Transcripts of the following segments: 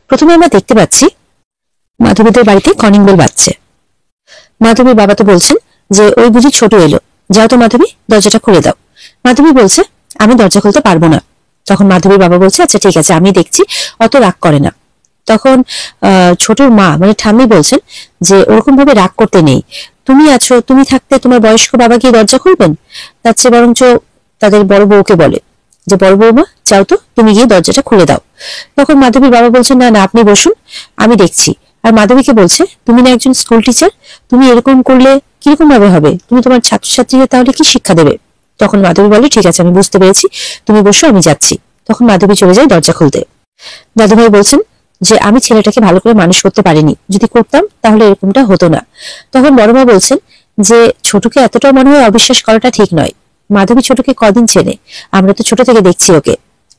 প্রথমে আমরা দেখতে পাচ্ছি মাধবীদের বাড়িতে কলিং বেল বাজছে। মাধবীর বাবা তো বলছেন যে ওই বুঝি ছোট এলো, যাও তো মাধবী, দরজাটা খুলে দাও। মাধবী বলছে আমি দরজা খুলতে পারবো না। তখন মাধবীর বাবা বলছে আচ্ছা ঠিক আছে, আমি দেখছি, অত রাগ করে না। তখন ছোটর মা মানে ঠাম্মি বলছেন যে ওরকম ভাবে রাগ করতে নেই, তুমি আছো, তুমি থাকতে তোমার বয়স্ক বাবা গিয়ে দরজা খুলবেন? তার চেয়ে বরঞ্চ তাদের বড় বউকে বলে যে বড় বৌমা যাও তো, তুমি গিয়ে দরজাটা খুলে দাও। তখন মাধবীর বাবা বলছেন না না, আপনি বসুন, আমি দেখছি। আর মাধবীকে বলছে তুমি না একজন স্কুল টিচার, তুমি এরকম করলে কিরকম ভাবে হবে, তুমি তোমার ছাত্রছাত্রীদের তাহলে কি শিক্ষা দেবে? তখন মাধবী বলে ঠিক আছে, আমি বুঝতে পেরেছি, তুমি বসো, আমি যাচ্ছি। তখন মাধবী চলে যায় দরজা খুলতে। দাদুভাই বলছেন যে আমি ছেলেটাকে ভালো করে মানুষ করতে পারিনি, যদি করতাম তাহলে এরকমটা হতো না। তখন বড়মা বলছেন যে ছোটকে এতটা মনে হয় অবিশ্বাস করাটা ঠিক নয়। মাধবী ছোটকে কদিন চেনে, আমরা তো ছোট থেকে দেখছি ওকে,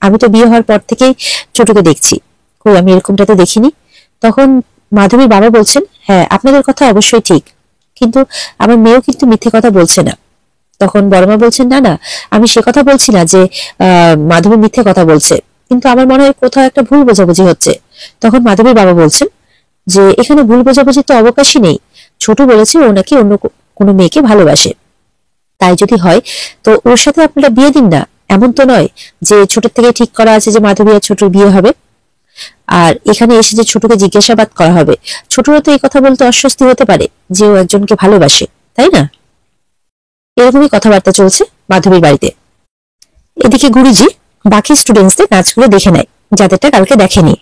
আমি তো বিয়ে হওয়ার পর থেকেই ছোটকে দেখছি, কই আমি এরকমটা তো দেখিনি। তখন মাধবীর বাবা বলছেন হ্যাঁ আপনাদের কথা অবশ্যই ঠিক, কিন্তু আমার মেয়েও কিন্তু মিথ্যে কথা বলছে না। তখন বড়মা বলছেন না না, আমি সে কথা বলছি না যে মাধবী মিথ্যে কথা বলছে, কিন্তু আমার মনে হয় কোথাও একটা ভুল বোঝাবুঝি হচ্ছে। তখন মাধবীর বাবা বলছেন যে এখানে ভুল বোঝাবুঝি তো অবকাশই নেই, ছোট বলেছে ও নাকি অন্য কোনো মেয়েকে ভালোবাসে, তাই যদি হয় তো ওর সাথে আপনারা বিয়ে দিন না। এমন তো নয় যে ছোট থেকে ঠিক করা আছে যে মাধবী আর ছোটর বিয়ে হবে, আর এখানে এসে যে ছোটকে জিজ্ঞাসাবাদ করা হবে, ছোটরা তো এই কথা বলতে অস্বস্তি হতে পারে যে ও একজনকে ভালোবাসে, তাই না? এরকমই কথাবার্তা চলছে মাধবীর বাড়িতে। এদিকে গুরুজি বাকি স্টুডেন্টসদের নাচগুলো দেখে নেয়, যাদেরটা কালকে দেখেনি।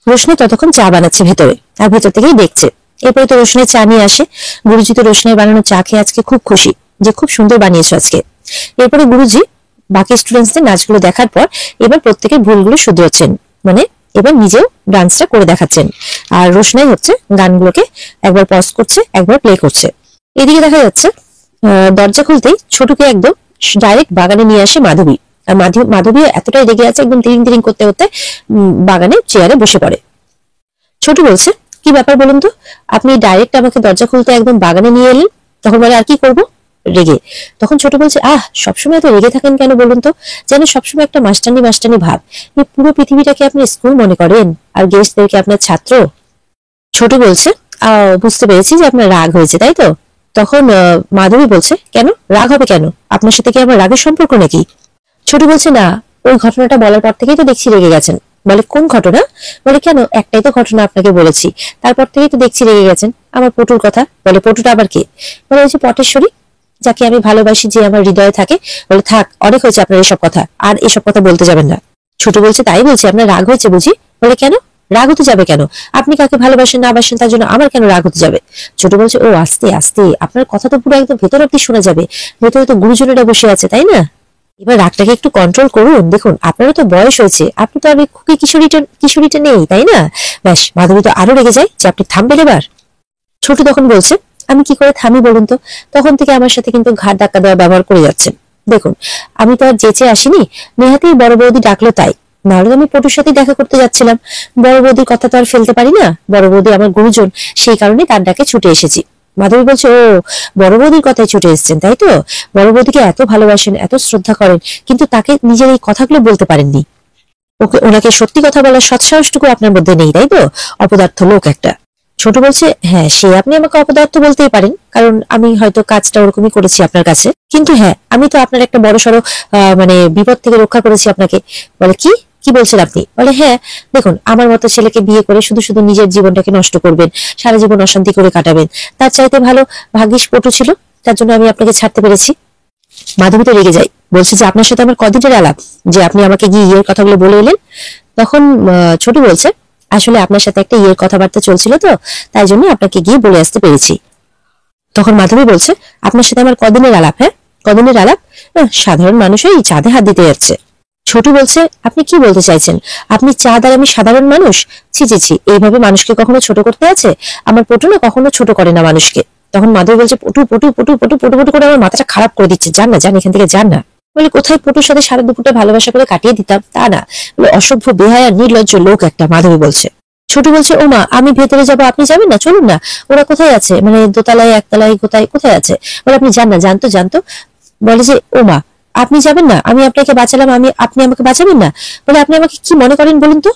রোশনি ততক্ষণ চা বানাচ্ছে ভেতরে, আর ভেতর থেকেই দেখছে। এরপরে তো রোশনি চা নিয়ে আসে। গুরুজি তো রোশনির বানানো চা খেয়ে আজকে খুব খুশি যে খুব সুন্দর বানিয়েছো আজকে। এরপরে গুরুজি বাকি স্টুডেন্টসদের নাচগুলো দেখার পর এবার প্রত্যেকের ভুলগুলো শুধরাচ্ছেন, মানে এবার নিজেও ডান্সটা করে দেখাচ্ছেন। আর রোশনাই হচ্ছে গানগুলোকে একবার পজ করছে, একবার প্লে করছে। এদিকে দেখা যাচ্ছে দরজা খুলতেই ছোটকে একদম ডাইরেক্ট বাগানে নিয়ে আসে মাধবী। আর মাধবী এতটাই রেগে আছে, একদম তিরিং তিরিং করতে করতে বাগানে চেয়ারে বসে পড়ে। ছোট বলছে কি ব্যাপার বলুন তো, আপনি ডাইরেক্ট আমাকে দরজা খুলতে একদম বাগানে নিয়ে এলেন? তখন বলে আর কি করব, রেগে। তখন ছোট বলছে সবসময় তো রেগে থাকেন কেন বলুন তো, যেন সবসময় একটা মাস্টানি মাস্টানি ভাব, এই পুরো পৃথিবীটাকে আপনি স্কুল মনে করেন আর গেস্টদেরকে আপনার ছাত্র। ছোট বলছে বুঝতে পেরেছি যে আপনার রাগ হয়েছে তাই তো। তখন মাধবী বলছে কেন রাগ হবে কেন, আপনার সাথে কি আমার রাগের সম্পর্ক নাকি? ছোট বলছে না, ওই ঘটনাটা বলার পর থেকেই তো দেখছি রেগে গেছেন। বলে কোন ঘটনা? বলে কেন, একটাই তো ঘটনা আপনাকে বলেছি, তারপর থেকেই তো দেখছি রেগে গেছেন। আমার পটুর কথা। বলে পটুটা আবার কে? বলে ওই যে পটেশ্বরী, যাকে আমি ভালোবাসি, যে আমার হৃদয়ে থাকে। বলে থাক, অনেক হয়েছে আপনার এসব কথা, আর এসব কথা বলতে যাবেন না। ছোট বলছে তাই বলছি, আপনার রাগ হয়েছে বুঝি? বলে কেন, রাগ হতে যাবে কেন, আপনি কাকে ভালোবাসেন না বাসেন তার জন্য আমার কেন রাগ হতে যাবে? ছোট বলছে ও আস্তে আস্তে, আপনার কথা তো পুরো একদম ভেতর অব্দি শোনা যাবে, ভেতরে তো গুরুজনেরা বসে আছে তাই না? এবার রাগটাকে একটু কন্ট্রোল করুন, দেখুন আপনারও তো বয়স হয়েছে, আপনি তো আর খুবই কিশোরীটা নেই তাই না? ব্যাস, মাধবী তো আরো রেগে যায় যে আপনি থামবেন এবার। ছোট তখন বলছে আমি কি করে থামি বলুন তো, তখন থেকে আমার সাথে কিন্তু ঘাট ধাক্কা দেওয়া ব্যবহার করে যাচ্ছেন। দেখুন আমি তো আর যেচে আসিনি, নেহাতেই বড় বৌদি ডাকলো তাই, নাহলে আমি পটুর সাথে দেখা করতে যাচ্ছিলাম। বড় বৌদির কথা তো আর ফেলতে পারি না, বড় বৌদি আমার গুরুজন, সেই কারণে তার ডাকে ছুটে এসেছি। মাধবী বলছে ও বড় বৌদির কথায় ছুটে এসেছেন তাই তো, বড় বৌদিকে এত ভালোবাসেন, এত শ্রদ্ধা করেন, কিন্তু তাকে নিজের এই কথাগুলো বলতে পারেননি। ওনাকে সত্যি কথা বলার সৎসাহসটুকু আপনার মধ্যে নেই তাই তো, অপদার্থ লোক একটা। ছোট বলছে হ্যাঁ, সে আপনি আমাকে অপদার্থ বলতেই পারেন, কারণ আমি হয়তো কাজটা ওরকমই করেছি আপনার কাছে, কিন্তু হ্যাঁ আমি তো আপনার একটা বড় সড়ো মানে বিপদ থেকে রক্ষা করেছি আপনাকে। বলে কি কি বলছেন আপনি? বলে হ্যাঁ, দেখুন আমার মতো ছেলেকে বিয়ে করে শুধু শুধু নিজের জীবনটাকে নষ্ট করবেন, সারা জীবন অশান্তি করে কাটাবেন, তার চাইতে ভালো ভাগ্যিস পটু ছিল, তার জন্য আমি আপনাকে ছাড়তে পেরেছি। মাধবী তো রেগে যায়, বলছে যে আপনার সাথে আমার কদিনের আলাপ যে আপনি আমাকে গিয়ে ইয়ের কথাগুলো বলে এলেন? তখন ছোট বলছে আসলে আপনার সাথে একটা ইয়ের কথাবার্তা চলছিল তো, তাই জন্য আপনাকে গিয়ে বলে আসতে পেরেছি। তখন মাধবী বলছে আপনার সাথে আমার কদিনের আলাপ? হ্যাঁ কদিনের আলাপ, সাধারণ মানুষই চাঁদে হাত দিতে যাচ্ছে। ছোট বলছে আপনি কি বলতে চাইছেন, আপনি চাঁদ আর আমি সাধারণ মানুষ? ছি ছি ছি, এইভাবে মানুষকে কখনো ছোট করতে আছে? আমার পটু না কখনো ছোট করে না মানুষকে। তখন মাধবী বলছে পটু পটু পটু পটু পটু পটু করে আমার মাথাটা খারাপ করে দিচ্ছে, যান না, যান এখান থেকে, যান না। বলে কোথায় পটুর সাথে সারা দুপুরটা ভালোবাসা করে কাটিয়ে দিতাম তা না, বলে অসভ্য বেহায়া নির্লজ্জ লোক একটা। মাধবী বলছে। ছোট বলছে ও মা আমি ভেতরে যাবো, আপনি যাবেন না, চলুন না। ওরা কোথায় আছে, মানে দোতলায় একতলায় কোথায় কোথায় আছে? বলে আপনি যান না, জানতো জানতো। বলে যে ও মা আপনি যাবেন না, আমি আপনাকে বাঁচালাম, আপনি আমাকে বাঁচাবেন না? বলে আপনি আমাকে কি মনে করেন বলুন তো?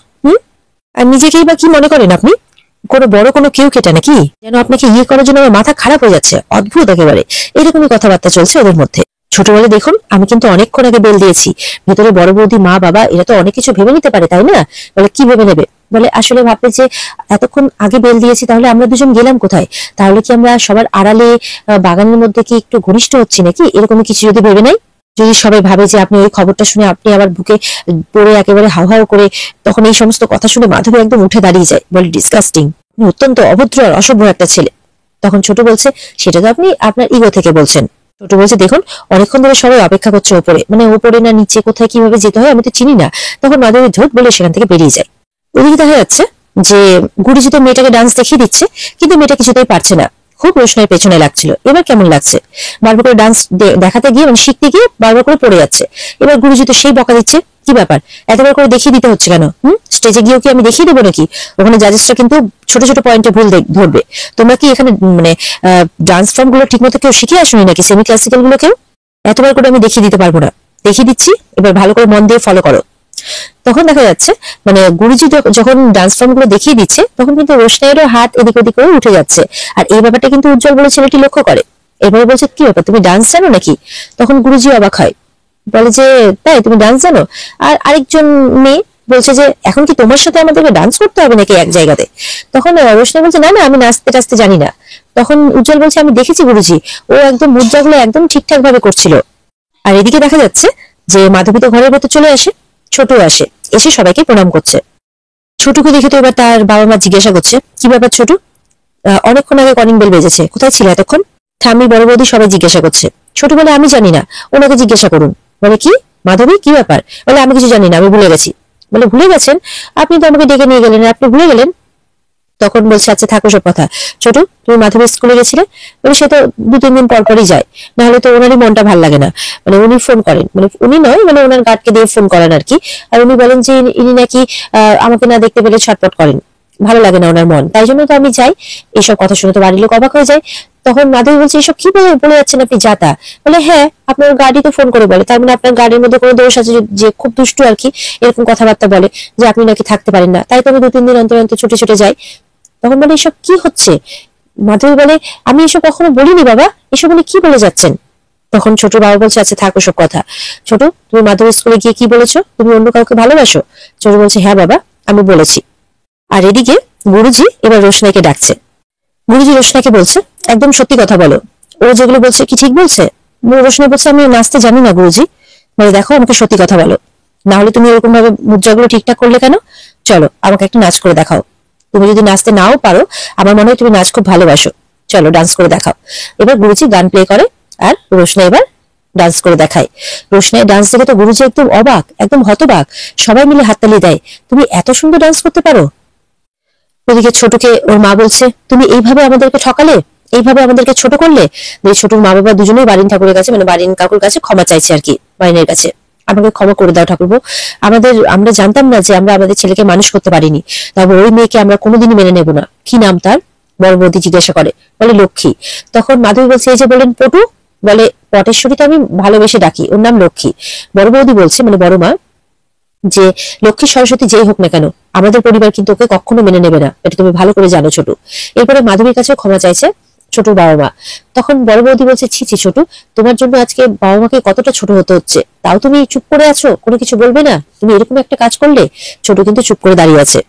আর নিজেকেই বা কি মনে করেন আপনি? কোনো বড় কোনো কেউ কেটে নাকি? যেন আপনাকে ইয়ে করার জন্য আমার মাথা খারাপ হয়ে যাচ্ছে, অদ্ভুত একেবারে। এরকমই কথাবার্তা চলছে ওদের মধ্যে। ছোট বলে, দেখুন আমি কিন্তু অনেকক্ষণ আগে বেল দিয়েছি, ভেতরে বড় বৌদি মা বাবা এরা তো অনেক কিছু ভেবে নিতে পারে, তাই না? বলে কি ভেবে নেবে? বলে আসলে ভাববে যে এতক্ষণ আগে বেল দিয়েছি, তাহলে আমরা দুজন গেলাম কোথায়? তাহলে কি আমরা সবার আড়ালে বাগানের মধ্যে কি একটু ঘনিষ্ঠ হচ্ছি নাকি? এরকম কিছু যদি ভেবে নাই, যদি সবাই ভাবে যে আপনি ওই খবরটা শুনে আপনি আবার বুকে পড়ে একেবারে হাউ হাউ করে, তখন এই সমস্ত কথা শুনে মাধবী একদম উঠে দাঁড়িয়ে যায়, বলে ডিসকাস্টিং, অত্যন্ত অভদ্র আর অসভ্য একটা ছেলে। তখন ছোট বলছে, সেটা তো আপনি আপনার ইগো থেকে বলছেন। ছোট বলছে, দেখুন অনেকক্ষণ ধরে সবাই অপেক্ষা করছে ওপরে, মানে ওপরে না নিচে কোথায় কিভাবে যেতে হয় আমি তো চিনি না। তখন মাধবী ধুত বলে সেখান থেকে বেরিয়ে যায়। ওদিকে দেখা যাচ্ছে যে গুরুজি তো মেয়েটাকে ডান্স দেখিয়ে দিচ্ছে, কিন্তু মেয়েটা কিছুতেই পারছে না, খুব রোশনের পেছনে লাগছিল। এবার কেমন লাগছে, বারবার করে ডান্স দেখাতে গিয়ে মানে শিখতে গিয়ে বারবার করে পড়ে যাচ্ছে। এবার গুরুজি তো সেই বকা দিচ্ছে, কি ব্যাপার এতবার করে দেখিয়ে দিতে হচ্ছে কেন? স্টেজে গিয়েও কি আমি দেখিয়ে দেবো নাকি? ওখানে জাজেসরা কিন্তু ছোট ছোট পয়েন্টে ভুল ধরবে। তোমরা কি এখানে মানে ডান্স ফর্ম গুলো ঠিক মতো কেউ শিখে আসোনি নাকি? সেমি ক্লাসিক্যাল গুলো কেউ? এতবার করে আমি দেখিয়ে দিতে পারবো না, দেখিয়ে দিচ্ছি, এবার ভালো করে মন দিয়ে ফলো করো। তখন দেখা যাচ্ছে মানে গুরুজি যখন ডান্স ফর্ম গুলো দেখিয়ে দিচ্ছে, তখন কিন্তু রোশনাইয়েরও হাত এদিক ওদিক করে উঠে যাচ্ছে। আর এই ব্যাপারটা কিন্তু উজ্জ্বল বলে ছেলেটি লক্ষ্য করে। এবারে বলছে, কি ব্যাপার, তুমি ডান্স জানো নাকি? তখন গুরুজি অবাক হয়, বলে যে তাই, তুমি ডান্স জানো? আর আরেকজন মেয়ে বলছে যে এখন কি তোমার সাথে আমাদেরকে ডান্স করতে হবে নাকি এক জায়গাতে? তখন রোশনাই বলছে, না না, আমি নাচতে টাচতে জানি না। তখন উজ্জ্বল বলছে, আমি দেখেছি গুরুজি, ও একদম মুদ্রাগুলো একদম ঠিকঠাক ভাবে করছিল। আর এদিকে দেখা যাচ্ছে যে মাধবী তো ঘরের ভেতর চলে আসে, ছোট আসে, এসে সবাইকে প্রণাম করছে। ছোটুকে দেখে তো এবার তার বাবা মা জিজ্ঞাসা করছে, কি ব্যাপার ছোট, অনেকক্ষণ আগে কলিং বেল বেজেছে, কোথায় ছিল এতক্ষণ? ঠাম্মি বড় বৌদি সবাই জিজ্ঞাসা করছে। ছোট বলে, আমি জানি না, ওনাকে জিজ্ঞাসা করুন। বলে, কি মাধবী, কি ব্যাপার? বলে, আমি কিছু জানি না, আমি ভুলে গেছি। বলে, ভুলে গেছেন? আপনি তো আমাকে ডেকে নিয়ে গেলেন, আপনি ভুলে গেলেন? তখন বলছে, আচ্ছা থাকো সব কথা। ছোট, তুমি মাধবী স্কুলে গেছিলে? বলে, সে তো 2-3 দিন পর পরই যায়, নাহলে তো ওনারই মনটা ভাল লাগে না। মানে উনি ফোন করেন, মানে উনি নয়, মানে ওনার গার্ডকে দিয়ে ফোন করেন আর কি। আর উনি বলেন যে ইনি নাকি আমাকে না দেখতে পেলে ছটপট করেন, ভালো লাগে না ওনার মন, তাই জন্য তো আমি যাই। এইসব কথা শুনে তো বাড়ির লোক অবাক হয়ে যায়। তখন মাধবী বলছে, এসব কি বলে যাচ্ছেন আপনি যাতা? বলে, হ্যাঁ, আপনার গাড়ি তো ফোন করে বলে, তার মানে আপনার গাড়ির মধ্যে কোনো দোষ আছে, যে খুব দুষ্টু আর কি, এরকম কথাবার্তা বলে যে আপনি নাকি থাকতে পারেন না, তাই তো আমি 2-3 দিন অন্তর অন্তর ছুটে ছুটে যাই। তখন বলে, এসব কি হচ্ছে? মাধবী বলে, আমি এসব কখনো বলিনি বাবা, এসব উনি কি বলে যাচ্ছেন? তখন ছোট বাবা বলছে, আচ্ছা থাকো সব কথা। ছোট, তুমি মাধবী স্কুলে গিয়ে কি বলেছো, তুমি অন্য কাউকে ভালোবাসো? ছোট বলছে, হ্যাঁ বাবা, আমি বলেছি। আর এদিকে গুরুজি এবার রোশনাইকে ডাকছে। গুরুজি রোশনাইকে বলছে, একদম সত্যি কথা বলো, ও যেগুলো বলছে কি ঠিক বলছে? রোশনাই বলছে, আমি নাচতে জানি না গুরুজি। বলে, দেখো আমাকে সত্যি কথা বলো, না হলে তুমি এরকম ভাবে মুদ্রাগুলো ঠিকঠাক করলে কেন? চলো আমাকে একটা নাচ করে দেখাও। তুমি যদি নাচতে নাও পারো, আমার মনে হয় তুমি নাচ খুব ভালোবাসো, চলো ডান্স করে দেখাও। এবার গুরুজি গান প্লে করে আর রোশনাই এবার ডান্স করে দেখায়। রোশনাই ডান্স দেখে তো গুরুজি একদম অবাক, একদম হতবাক, সবাই মিলে হাততালি দেয়, তুমি এত সুন্দর ডান্স করতে পারো। ওদিকে ছোটকে ওর মা বলছে, তুমি এইভাবে আমাদেরকে ঠকালে, এইভাবে আমাদেরকে ছোট করলে। ছোটর মা বাবা দুজনেই বারিন ঠাকুরের কাছে, মানে বারিন কাকুর কাছে ক্ষমা চাইছে আর কি, বারিনের কাছে, আমাকে ক্ষমা করে দাও ঠাকুরপো, আমরা জানতাম না যে আমরা আমাদের ছেলেকে মানুষ করতে পারিনি, তবে ওই মেয়েকে আমরা কোনোদিনই মেনে নেব না। কি নাম তার? বড় বৌদি জিজ্ঞাসা করে। বলে, লক্ষ্মী। তখন মাধবী বলছে, এই যে বলেন পটু, বলে পটেশ্বরী তো আমি ভালোবেসে ডাকি, ওর নাম লক্ষ্মী। বড় বৌদি বলছে, মানে বড় মা, যে লক্ষ্মী সরস্বতী যেই হোক না কেন, আমাদের পরিবার কিন্তু ওকে কখনো মেনে নেবে না, এটা তুমি ভালো করে জানো ছোট। এরপরে মাধবীর কাছে ক্ষমা চাইছে ছোটর বাবা মা। তখন বড় বৌদি বলছে, ছি ছি ছোট, তোমার জন্য আজকে বাবা মাকে কতটা ছোট হতে হচ্ছে, তাও তুমি চুপ করে আছো, কোনো কিছু বলবে না? তুমি এরকম একটা কাজ করলে? ছোট কিন্তু চুপ করে দাঁড়িয়ে আছে।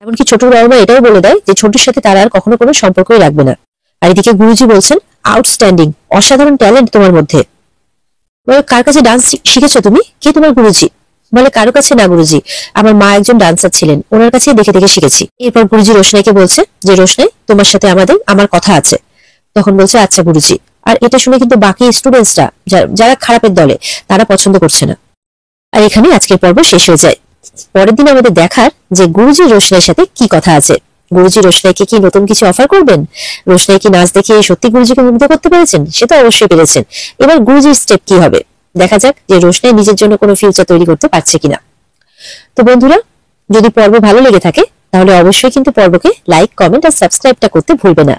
এমনকি ছোটর বাবা মা এটাও বলে দেয় যে ছোটর সাথে তারা আর কখনো কোনো সম্পর্কই রাখবে না। আর এদিকে গুরুজি বলছেন, আউটস্ট্যান্ডিং, অসাধারণ ট্যালেন্ট তোমার মধ্যে। কার কাছে ডান্স শিখেছো তুমি? কে তোমার গুরুজি? বলে, কারো কাছে না গুরুজি, আমার মা একজন ডান্সার ছিলেন, ওনার কাছে দেখে দেখে শিখেছি। এরপর গুরুজি রোশনাইকে বলছে যে, রোশনাই তোমার সাথে আমার কথা আছে। তখন বলছে, আচ্ছা গুরুজি। আর এটা শুনে কিন্তু বাকি স্টুডেন্টসরা, যারা খারাপের দলে, তারা পছন্দ করছে না। আর এখানে আজকের পর্ব শেষ হয়ে যায়। পরের দিন আমাদের দেখার যে গুরুজি রোশনাইয়ের সাথে কি কথা আছে। গুরুজি রোশনাইকে কি নতুন কিছু অফার করবেন? রোশনাই কি নাচ দেখিয়ে সত্যি গুরুজিকে মুগ্ধ করতে পেরেছেন? সে তো অবশ্যই পেরেছেন। এবার গুরুজির স্টেপ কি হবে, দেখা যাক যে রোশনাই নিজের জন্য কোনো ফিউচার তৈরি করতে পারছে কিনা। তো বন্ধুরা, যদি পর্ব ভালো লেগে থাকে তাহলে অবশ্যই কিন্তু পর্বকে লাইক, কমেন্ট আর সাবস্ক্রাইবটা করতে ভুলবে না।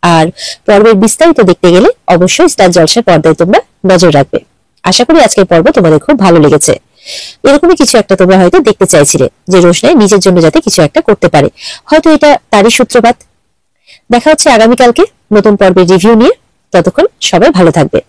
আর পর্বের বিস্তারিত দেখতে গেলে অবশ্যই স্টার জলসার পর্দায় তোমরা নজর রাখবে। আশা করি আজকের পর্ব তোমাদের খুব ভালো লেগেছে। এরকমই কিছু একটা তোমরা হয়তো দেখতে চাইছিলে, যে রোশনাই নিজের জন্য যাতে কিছু একটা করতে পারে। হয়তো এটা তারই সূত্রপাত। দেখা হচ্ছে আগামীকালকে নতুন পর্বের রিভিউ নিয়ে। ততক্ষণ সবাই ভালো থাকবে।